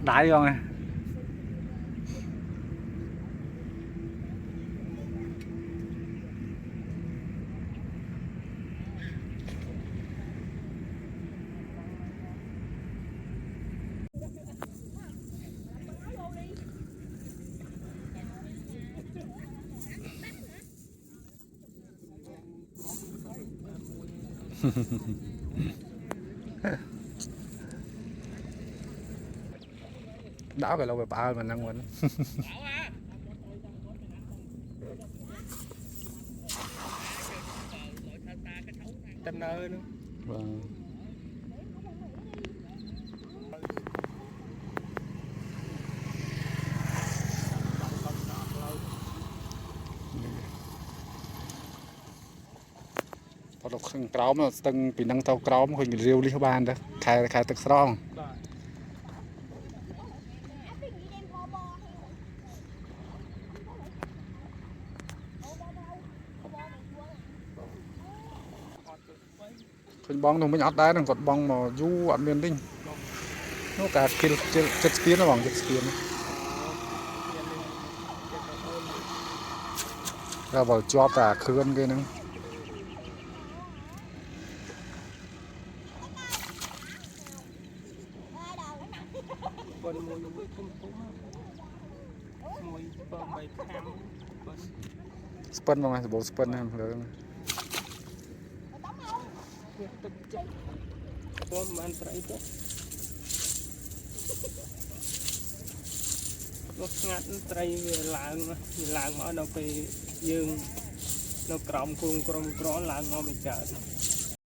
đáy không à. Đảo cái lâu về ba mình ăn mình. Tên ơi nữa. Vâng. Phật độc khăn cáo mà từng bị năng tàu cáo mà mình riêu đi các bạn đó khai thực strong khuyên bong nó mới nhót đá nó còn bong mà du ăn miền đinh nó cả kia chất kiến nó bằng chất kiến ra vào cho cả khươn cái nữa spin vào ngay bộ spin này rồiมันไตรปุ๊บรถงัดไตรล้างมาเราไปยืงเรากรอมคุงกรอมกรอนล้างมาไม่เจอ